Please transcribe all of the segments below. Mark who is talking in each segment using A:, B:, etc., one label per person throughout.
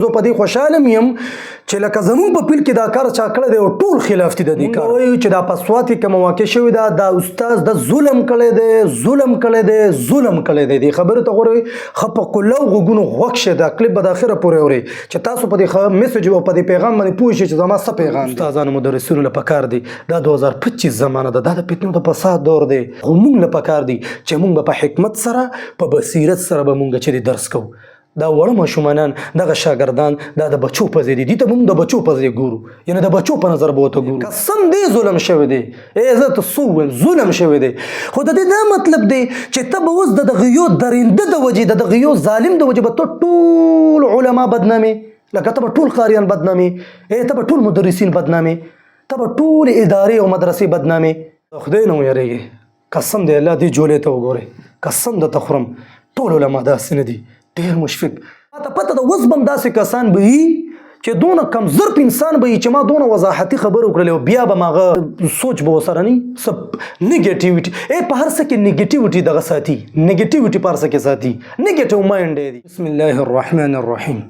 A: زه په دې خوشحاله یم چې لکه زمونږ په پیل کې دا کار چا کړی دی او ټول خلاف دي د دې کار وایو چې دا په سوات کې کومه واقع شوې ده دا استاد د ظلم کړی دی ظلم کړی دی دې خبرې ته غورئ ښه په کلو غوږونو غوږ شئ دا کلیپ به د اخره پورې اورئ چې تاسو په دې میسج او په دې پیغام باندې پوه شئ چې زما څه پیغام دی. استادانو مدرسینو له پکار دی دا 2025 زمانه ده دا د فتنو د فساد دور دی خو موږ له پکار دی چې موږ به په حکمت سره په بصیرت سره به موږ چې درس کوو. دا وړه ماشومانان دغه شاګردان دا د بچو په ځای دي ته موږ د بچو په ځای ګورو یعنې د بچو په نظر به ورته ګورو قسم دی ظلم شوی دی زه ته څه ووایم ظلم شوی دی خو د دې دا مطلب دی چې ته به اوس د دغه یو درنده د وجې د دغه یو ظالم د وجې به ته ټول علما بدنامې لکه ته به ټول قاریان بدنامې ته به ټول مدرسین بدنامې ته به ټول ادارې او مدرسې بدنامې خدای نه ویریږي قسم دی الله دې جولې ته وګورئ قسم درته خورم ټول علما داسې نه دي ډېر مشفق ماته پته ده اوس به هم داسې کسان به وي چې دونه کمزرپ انسان به وي چې ما دونه وضاحتي خبرې وکړلې او بیا به هغه سوچ به ورسره نه څه نیګیټیویټي په هر څه کې نیګیټیویټي دغه ساتي نیګیټیویټي په هر څه کې ساتي نیګیټیو مایند دی. بسم الله الرحمن الرحیم.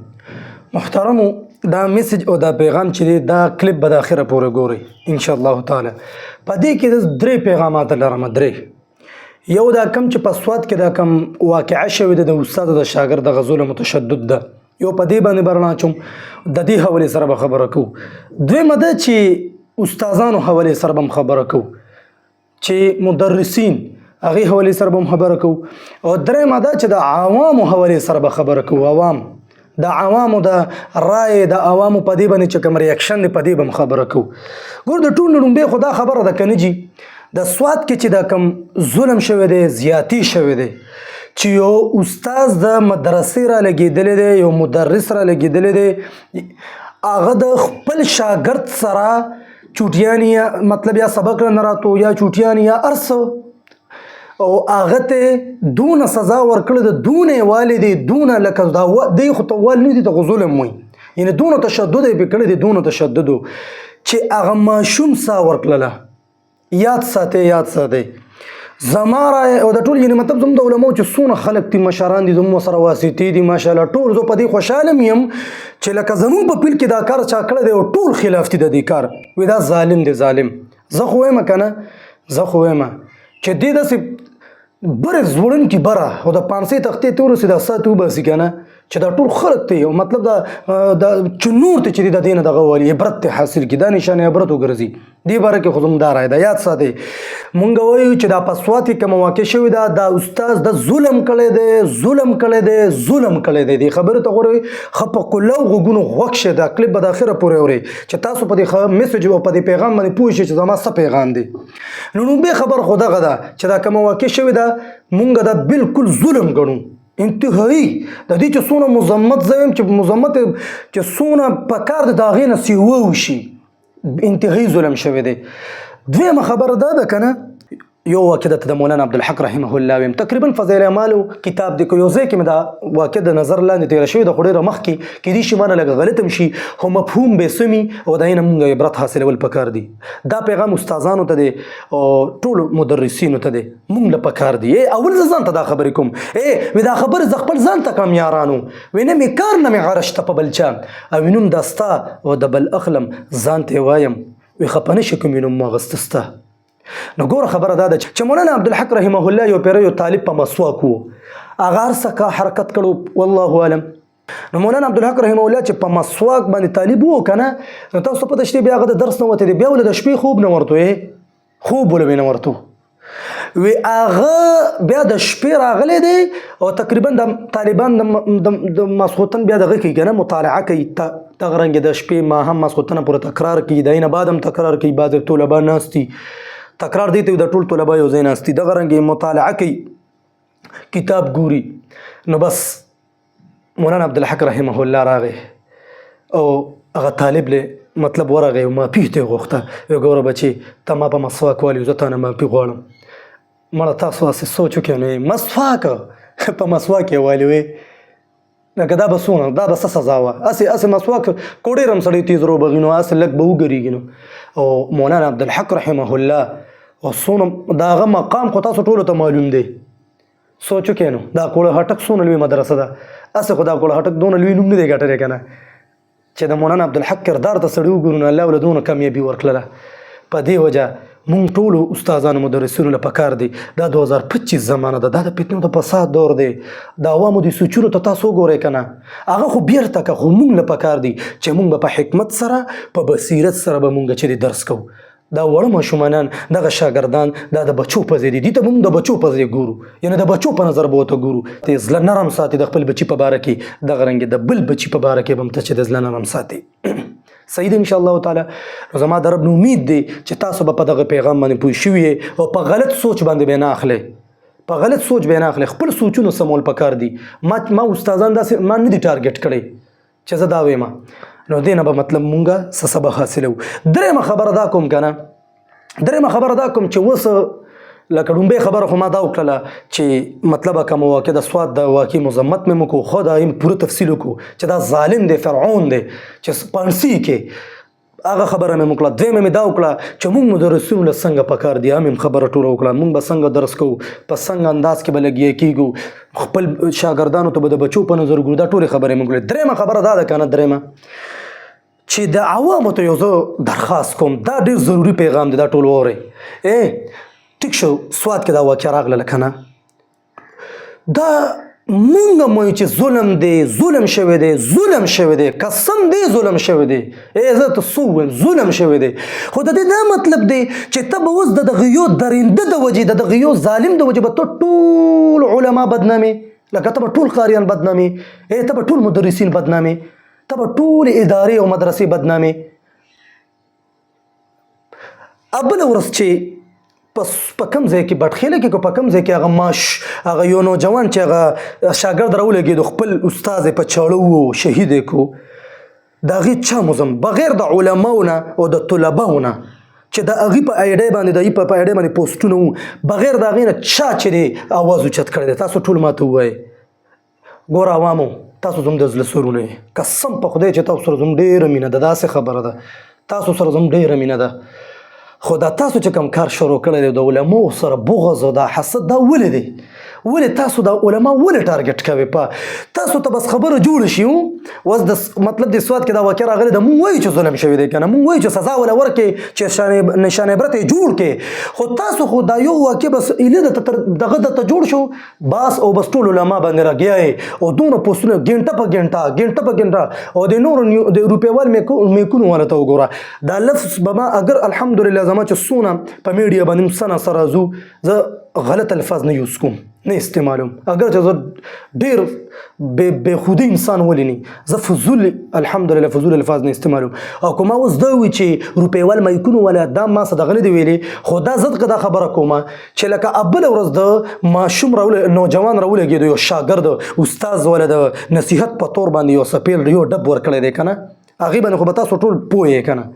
A: محترمو دا میسج او دا پیغام چې دی دا کلیپ به د اخره پورې ګورئ ان شاء الله تعالی. په دې کې درې پیغامات لرم درې. یو دا کم چې په سوات کې دا کم واقعه شوې ده د استاد د شاګرد د ظلم تشدد ده یو په دې باندې برنا چوم د دې حوالې سره به خبره کوو. دویمه ده چې استادانو حوالې سره به خبره کوو چې مدرسین هغې حوالې سره به خبره کوو او درېیمه ده چې د عوامو حوالې سره به خبره کوو. عوام د عوامو د رای د عوامو په دې باندې چې کوم ریاکشن دی په دې به خبره کوو. ګور د ټول لومبۍ خو دا خبره ده که نه جي د سوات کې چې دا کم ظلم شوی دی زیاتی شوی دی چې یو استاد د مدرسې را لګېدلی دی یو مدرس را لګېدلی دی هغه د خپل شاګرد سره چوټیان یا مطلب یا سبق نه راتو یا چوټیان یا هر څه او هغه ته دونه سزا ورکړې ده دونه یې والې دی دونه لکه دی خو ته وال نه دي دغه ظلم وایي یعنې دونه تشدد یې پرې کړی دی دونه تشدد چې هغه ماشوم ساه ورکړله. یاد ساتئ زما رای او د ټول یعنې مطلب زموږ د علماو چې څونه خلک دي مشران دي زموږ سره واسطې دي ماشاءالله ټول زه په دې خوشحاله یم چې لکه زموږ په پیل کې دا کار چا کړی دی او ټول خلاف دي د دې کار وایي دا ظالم دی ظالم. زه خو وایم که نه زه خو وایم چې دې داسې برې زوړونکي بره او د پانسۍ تختې ته ورسېد دا سات وباسي که نه چې دا ټول خلق ته یو مطلب دا چې نور ته چې دی د دې نه دغه والي عبرت ته حاصل کړي دا نشانې عبرت وګرځي دې باره کې خو زموږ دا رایه ده. یاد ساتئ مونږ وایو چې دا په سوات کې کومه واقع شوې ده دا استاد د ظلم کړی دی دې خبرې ته غورئ ښه په کلو غوږونو غوږ شئ دا کلیپ به د اخره پورې اورئ چې تاسو په دې میسج او په دې پیغام باندې پوه شئ چې زما څه پیغام دی. نو لومبۍ خبر خو دغه ده چې دا کومه واقع شوې ده مونږ دا بالکل ظلم ګڼو انتهایی د دې چې څونه مذمت زه وایم چې مذمت چې څونه په کار د هغې نه سیوه وشي انتهایی ظلم شوی دی. دویمه خبره دا ده که نه یو واقع د مولانا عبدالحق رحمه الله ویم تقریبا فضایل اعمالو کتاب دی یو ځای کې مې دا واقع د نظر لاندې تېره شوې ده خو ډېره مخکې کیدای شي مانه لږه غلط هم شي خو مفهوم به سمي او د هغې نه مونږ عبرت حاصلول پکار دي. دا پیغام استادانو ته دی او ټولو مدرسینو ته دی مونږ له پکار دی. اول زه ځان ته دا خبرې کوم وایي دا خبرې زه خپل ځان ته کوم یارانو وایي نه مې کار نه مې غره شته په بل چا او وینم دا ستا او د بل اخلم ځان ته یې وایم وایي خفه نه شي کوم وینم ما اغسته ستا. نو ګوره خبره دا ده چې مولانا عبدالحق رحمه الله یو پیره یو طالب په مسواک و هغه هر څه حرکت کړو والله اعلم. نو مولانا عبدالحق رحمه الله چې په مسواک باندې طالب و که نه نو تاسو ته پته شته بیا هغه د درس نه وتی دی بیا ولې د شپې خوب نه ورته خوب ولې نه ورته وی هغه بیا د شپې راغلی دی او تقریبا د طالبان د ماسخوتن بیا دغه کوي که نه مطالعه کوي دغه رنګې د شپې ما هم ماسخوتنه پورې تکرار کوي د نه بعد هم تکرار کوي بعضې طلبا ناست دي تکرار دی ته د ټول طلبا یو ځای ناست دي دغه رنګې مطالعه کوي کتاب ګوري. نو بس مولانا عبدالحق رحمه الله راغی او هغه طالب له مطلب ورغی او معافي ته یې غوښته ویې ګوره بچې ته ما په مسواک والي زه تا نه معافي غواړم مړه تاسو هسې سوچ وکړئ نو مسواک په مسواک یې والي وی لکه دا به څونه دا به څه سزا وه هسې مسواک کو ډېر هم سړی تیز روبغي نو هسې لږ به وګرېږي نو او مولانا عبدالحق رحمه الله او څونه د هغه مقام خو تاسو ټولو ته معلوم دی سوچو کې نو دا کوړه هټک څونه لوی مدرسه ده. اسه خو دا کوړه هټک دونه لوی نوم نه دی ګټلی که نه چې د مولانا عبدالحق کردار ته سړي وګورو نو الله له دونه کامیابي ورکړله. په دې وجه مونږ ټولو استادانو مدرسینو له پکار دی دا 2025 زمانه ده، دا د فتنو د فساد دور دی، د عوامو د سوچونو ته تاسو وګورئ که نه هغه خو بیرته که خو مونږ له پکار دی چې مونږ به په حکمت سره په بصیرت سره به مونږ چې درس کوو. دا وړه ماشومانان دغه شاګردان دا د بچو په ځای دي، دي ته مونږ د بچو په ځای ګورو، یعنې د بچو په نظر به ورته ګورو. ته زړه نرم ساتي د خپل بچي په باره کې، دغه رنګې د بل بچي په باره کې به هم ته چې د زړه نرم ساتي. صحیح ده ان شاء الله تعالی. نو زما د رب نه امید دی چې تاسو به په دغه پیغام باندې پوه شوي او په غلط سوچ باندې به نه اخلئ، په غلط سوچ به نه اخلئ، خپل سوچونه سمول پکار دي. ما استادان داسې ما نه دي ټارګټ کړی چې زه دا وایم، نو دې نه به مطلب مونږه څه سبق حاصلوو. درېیمه خبره دا کوم که نه، درېیمه خبره دا کوم چې اوس لکه ډومبۍ خبره خو ما دا وکړله چې مطلب که مواقع د سوات د واقع مذمت مې وکړو، خو دا هم پوره تفصیل وکړو چې دا ظالم دی، فرعون دی چې پانسي کې هغه خبره مې وکړه. دویمه مې دا وکړه چې مونږ مدرسینو له څنګه پکار دي، هم خبره ټوله وکړه، مونږ به څنګه درس کوو، په څنګه انداز کې به لګیا کېږو، خپل شاګردانو ته به د بچو په نظر ګورو، دا ټولې خبرې مې وکړې. درېیمه خبره دا ده که نه، درېیمه چې د عوامو ته یو زه درخواست کوم، دا ډېر ضروري پیغام دی، دا ټول واورئ. ټیک شو سوات کې دا واقع راغله که نه، دا مونږ وایو چې ظلم دی، ظلم شوی دی، ظلم شوی دی، قسم دی ظلم شوی دی، زه ته څه ووایم ظلم شوی دی. خو د دې دا مطلب دی چې ته به اوس د دغه یو درنده د وجې، د دغه یو ظالم د وجې به ته ټول علما بدنامې، لکه ته به ټول قاریان بدنامې، ته به ټول مدرسین بدنامې، ته به ټول ادارې او مدرسې بدنامې. بله ورځ چې په کوم ځای کې بټخیله کې په کوم ځای کې هغه هغه یو نوجوان چې هغه شاګرد راولګېدو، خپل استاد یې په چاړه وو، شهید یې کړو، د هغې چا مزم بغیر د علماو نه او د طلباو نه چې د هغې په آی ډی باندې د هغې په آی ډی باندې پوسټونه وو، بغیر د هغې نه چا چې دی اواز اوچت کړی دی. تاسو ټول ما ته ووایئ، ګوره عوامو تاسو زموږ د زړه سرونه یې، قسم په خدای چې تاسو سره زموږ ډېره مینه ده، داسې خبره ده تاسو سره زموږ ډېره مینه ده. خو دا تاسو چې کوم کار شروع کړی دی د علماو سره بغض او دا حسد، دا ولې دی؟ ولې تاسو د علما ولې ټارګټ کوئ؟ په تاسو ته بس خبره جوړه شي اوس د مطلب د سوات کې دا واقع راغلی ده، مونږ وایو چې ظلم شوی دی که نه، مونږ وایو چې سزا وله ورکړئ، چې نشان عبرت یې جوړ کړئ. خو تاسو خو دا یو واقع بس ایله دغه درته جوړ شو بس، او بس ټول علما باندې راګیا یې او دونه پوسټونه ګنټه په ګنټه او د نورو د روپیوال میکونو والا ته وګوره. دا لفظ به ما اگر الحمدلله زما چې څونه په میډیا باندې سنه سره ځو، زه غلط الفاظ نه یوز کوم، نه استعمالوم، اگر چې زه ډېر بې خودي انسان ولینی، زه فضول الحمدلله فضول الفاظ نه استعمالوم. او که ما اوس دا وي چې روپیوال مایکونو والا دا ما څه دغه نه دی ویلي، خو دا زه دا خبره کومه چې لکه بله ورځ د ماشوم نوجوان راولګېدو، یو شاګرد استاذ والا د نصیحت په طور باندې یو سپیل یو ډب ورکړی دی که نه، هغې باندې خو به تاسو ټول پوه یې که نه.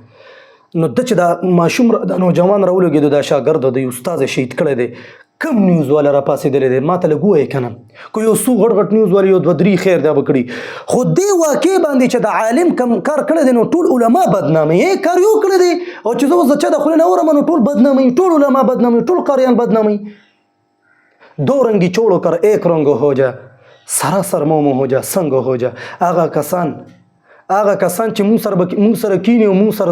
A: نو د چې دا ماشوم د نوجوان راولګېدو، دا شاګرد د استاذ شهید کړی دی، کم نیوز والا را پاسېدلی دی، ما ته لږ ووایې که نه، که یو څو غټ نیوز والا یو 2-3 خیر دی به کړي، خو دې واقع باندې چې د عالم کم کار کړی دی نو ټول علما بدناموي، کار یو کړی دی او چې زه اوس د چا د خولې نه اورم نو ټول بدناموي، ټول علما بدناموي، ټول قاریان بدناموي. دو رنگی چوڑو کر ایک رنگ ہو جا، سراسر مومو ہو جا، سنگ ہو جا. هغه کسان چې مونږ سره کینی او مونږ سره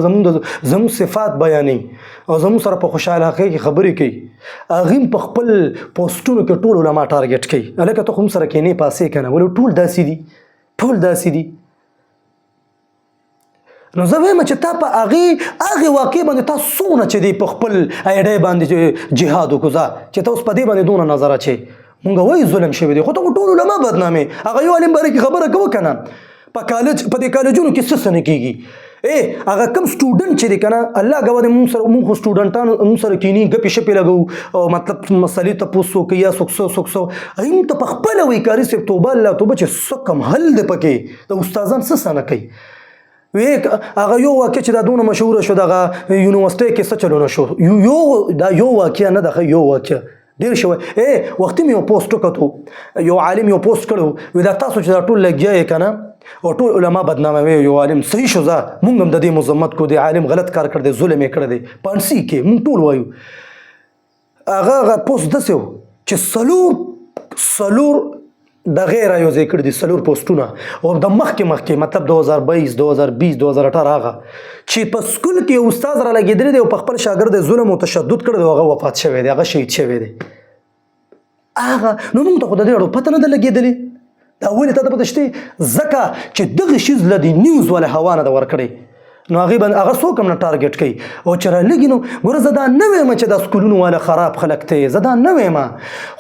A: زموږ صفات بیانوي او زموږ سره په خوشحاله کې خبرې کوي، هغې په خپل پوسټونو کې ټول علما ټارګټ کوي. هلکه ته خو مونږ سره کینې پاسې که نه، ولې ټول داسې دي، ټول داسې دي. نو زه وایم چې تا په هغې واقع باندې تا څونه چې دی په خپل آی ډی باندې جهاد وکړو، چې ته اوس په دې باندې دونه نظر اچې، مونږ وایو ظلم شوی دی، خو ته ټول علما بدنامې. هغه یو عالم باره کې خبره کوه که نه، په دې کالجونو کې څه نه کېږي، هغه کم سټوډنټ چې دی که نه، الله ګواه دی مونږ خو سټوډنټانو مونږ سره کیني، ګپې شپې لګوو او مطلب مسلې تپوس وکړي یا څوک څه هغې ته په خپله وایي کاري صاحب توبه الله توبه چې څه کم حل دی پکې، د استادان څه نه کوي. هغه یو واقع چې دا دونه مشهوره شو دغه یونیورسټۍ کې څه چلونه شو، دا یو واقع نه ده، یو واقع ډېر شوی. وختي مې یو پوسټ وکتو، یو عالم یو پوسټ کړی وي دا تاسو چې دا ټول لګیا یې که نه او ټول علما بدناموي، یو عالم صحیح شو، مونږ هم د دې مذمت کوو، د عالم غلط کار کړی دی، ظلم یې کړی دی، پانسي کې مونږ ټول وایو. هغه پوسټ داسې و چې څلور دغې رايوځای کړي دي، څلور پوسټونه، او د مخکې مطلب 2022 2020 2018 هغه چې په سکول کې یو استاد را لګېدلی دی او په خپل شاګرد ظلم او تشدد کړی دی، هغه وفات شوی دی، هغه شهید شوی دی. هغه نو موږ ته خو د دې اړو پته نه ده لګېدلې. دا ولې تا ته پته شته؟ ځکه چې دغه شیز له دې نیوز والا هوا نه ده ورکړی، نو هغه څوک هم نه ټارګېټ کوي. او چې رالګي نو ګوره زه دا نه وایم چې دا سکولونو والا خراب خلک ته، زه دا نه وایم،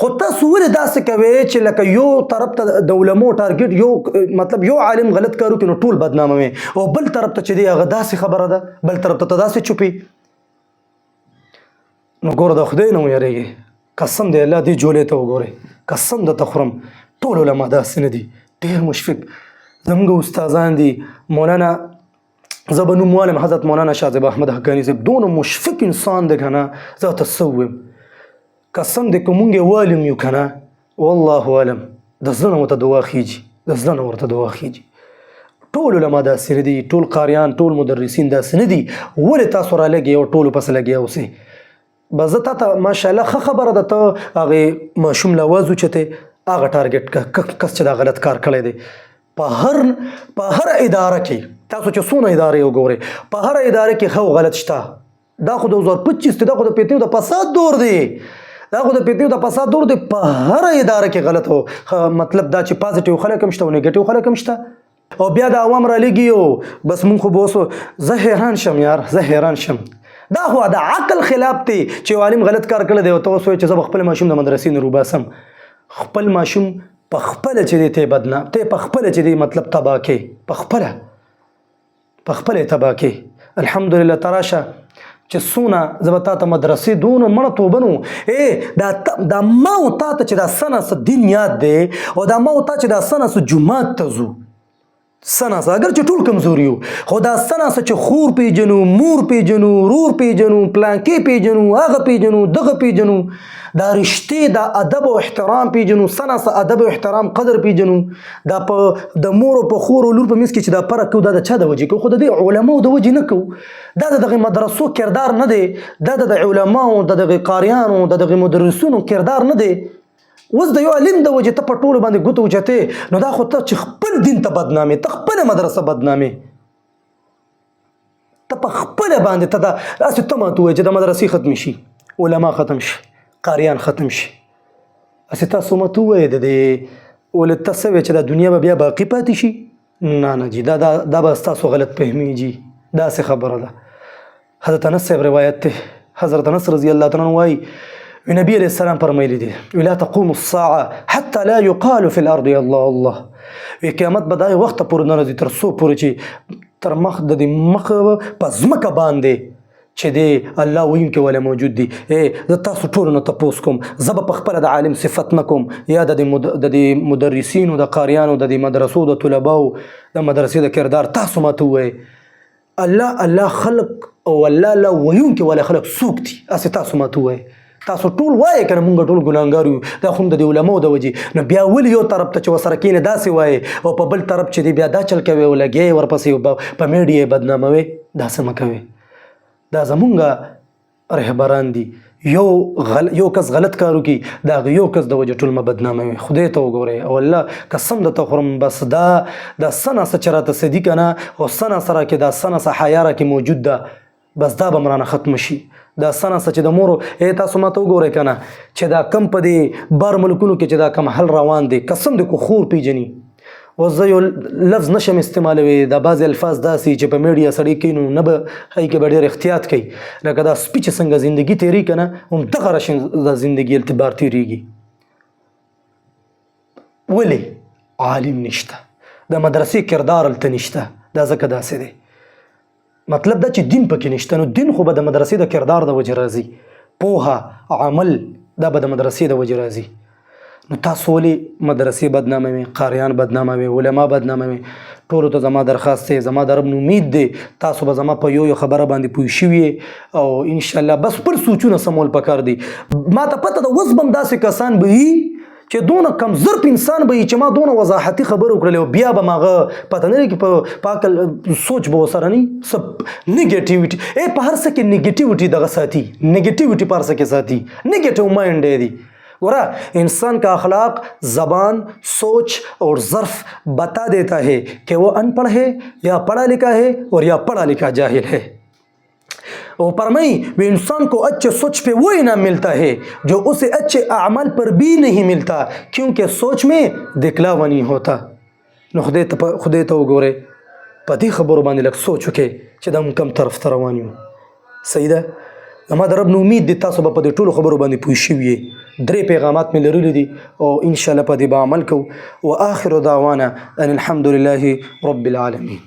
A: خو تاسو ولې داسې کوئ چې لکه یو طرف ته د علماو ټارګېټ، یو مطلب یو عالم غلط کار وکړي نو ټول بدناموي، او بل طرف ته چې دی هغه داسې خبره ده، بل طرف ته داسې چوپي. نو ګوره د خدای نه ویریږئ، قسم دی الله دې جولې ته وګورئ، قسم درته خورم ټول علما داسې نه دي، ډېر مشفق زموږ استادان دي. مولانا زه به نوم والم حضرت مولانا شاه احمد حقانی صاحب دونه مشفق انسان دی که نه، زه ته څه ووایم، قسم دی که مونږ یې والیم یو که نه، والله اعلم د زړه نه ورته دعا خیږي، د زړه نه ورته دعا خیږي. ټول علما داسې نه دي، ټول قاریان ټول مدرسین داسې نه دي. ولې تاسو رالګئ او ټولو پسې لګیا اوسئ؟ بس زه تا ته ماشاءالله ښه خبره ده، ته هغې ماشوم له اواز اوچتې، هغه ټارګېټ کس چې دا غلط کار کړی دی. په هر اداره کې تاسو چې څونه ادارې وګورئ، په هر اداره کې ښه او غلط شته. دا خو 2025 دی، دا خو د پیتیو د فساد دور دی، دا خو د پیتیو د فساد دور دی. په هر اداره کې غلط هو، مطلب دا چې پازیټیو خلک هم شته او نیګیټیو خلک هم شته. او بیا د عوام رالیږي بس مونږ خو به اوس زه حیران شم یار، زه حیران شم. دا خو د عقل خلاف دی چې عالم غلط کار کړی دی او ته اوس وایې چې زه به خپل ماشوم د مدرسې نه روباسم. خپل ماشوم په خپله چې دی ته بدنام، ته په خپله چې دی مطلب تباه کې، په خپله تباه کې. الحمدلله تراشه چې څونه زه به تا ته مدرسې دونه مړه توبه نو دا ما او تا ته چې دا سنه دین یاد دی، او دا ما او تا چې دا سنه جومات ته ځو، سناسه اگر چې ټول کمزوري یو، خو دا سناسه چې خور پیژنو، مور پیژنو، ورور پیژنو، پلانکې پیژنو، هغه پیژنو، دغه پیژنو، دا رشتې، دا ادب او احترام پیژنو، سناسه ادب او احترام قدر پیژنو. دا په د مور او په خور او لور په منځ کې چې دا فرق کوو، دا د چا د وجې کوو؟ خو د دې علماو د وجې نه کوو. دا د دغې مدرسو کردار نه دی، دا د علماو، د دغې قاریانو، د دغې مدرسینو کردار نه دی. اوس د یو علم د وجې ته په ټولو باندې ګوته اوچتې، نو دا خو ته چې خپل دین ته بدنامې، ته خپله مدرسه بدنامې، ته په خپله باندې ته دا داسې ته ماته ووایې چې د مدرسې ختمې شي، علما ختم شي، قاریان ختم شي. هسې تاسو ماته ووایې د دې ولې ته څه وایې چې دا دنیا به بیا باقي پاتې شي؟ نه جي، دا به ستاسو غلط فهمي جي، داسې خبره ده. حضرت انس صاحب روایت دی، حضرت انس رضی الله تعالی عنه وایي نبی علیہ السلام فرمایلی دی لا تقوم الساعه حتى لا يقال في الارض الله الله. قیامت به دغه وخت پورې نه راځي تر څو پورې چې تر مخ د دې مخ په ځمکه باندې چې دی الله ویونکی ولا موجود دی. زه تاسو ټولو نه تپوس کوم، زه به په خپله د عالم صفت نه کوم، یا د دې مدرسینو، د قاریانو، د دې مدرسو، د طلباو د مدرسې د کردار تاسو ماته ووایئ. الله خلق او الله ویونکی ولا خلق څوک دي؟ هسې تاسو ماته ووایئ. تاسو ټول وایئ که نه مونږ ټول ګناهګار یو، دا خو د علماو د وجې. نو بیا ولې یو طرف ته چې ورسره کښېنې داسې وایې او په بل طرف چې دی بیا دا چل کوې او لګیا یې ورپسې په میډیا یې بدناموې؟ داسې مه کوې. دا زمونږ رهبران دي، یو کس غلط کار وکړي، د هغه یو کس د وجې ټول مه بدناموي. خدای ته وګورئ او الله قسم درته خورم، بس دا سناسه چې راته څه دي که نه، او سناسه راکې دا سناسه حیا راکې موجود ده، بس دا به مرانه ختم شي. دا سناسه چې د مورو تاسو ماته وګورئ که نه چې دا کم په دې بار ملکونو کې چې دا کم حل روان دی، قسم دی کو خور پیژني. اوس زه یو لفظ نشم استعمالوي، دا بعضې الفاظ داسې چې په میډیا سړی کوي نو نه به هغې کې به ډېر احتیاط کوي، لکه دا سپي چې څنګه زندګي تېري که نه همدغه راشي دا زندګي اعتبار تېرېږي. ولې؟ عالم نشته، د مدرسې کردار هلته نشته. دا ځکه داسې دی، مطلب دا چې دین پکې نشته. نو دین خو به د مدرسې د کردار د وجې راځي، پوهه عمل دا به د مدرسې د وجې راځي. نو تاسو ولې مدرسې بدناموي، قاریان بدناموي، علما بدناموي؟ ټولو ته زما درخواست دی، زما د رب امید دی تاسو به زما په یو خبره باندې پوه شوي او انشاءالله بس پر سوچونه سمول پکار دي. ما ته پته ده اوس به هم داسې کسان به وي چې دونه کمزرپ انسان به وي چې ما دونه وضاحتي خبرې وکړلې او بیا به ماغه پته نه لري چې په عقل سوچ به ورسره نه څه نیګیټیویټي په هر څه کې نیګیټیویټي دغه ساتي، نیګیټیویټي په هر څه کې ساتي، نیګیټیو مایند دی. गोरा इंसान का अखलाक ज़बान सोच और ज़र्फ़ बता देता है कि वो अनपढ़ है या पढ़ा लिखा है और या पढ़ा लिखा जाहिल है। वो फरमाई वे इंसान को अच्छे सोच पे वो इनाम मिलता है जो उसे अच्छे अमाल पर भी नहीं मिलता, क्योंकि सोच में दिखलावा नहीं होता। नो खुदे तो गोरे पदी खबरों बांधे लग सोच के चदम कम तरफ तरवानी सही दा زما د رب نو امید دي تاسو به په دې ټولو خبرو باندې پوه شوي یې 3 پیغامات مې لرلي دي او ان شاء الله په دې به عمل کوو. واخر دعوانا ان الحمد لله رب العالمين.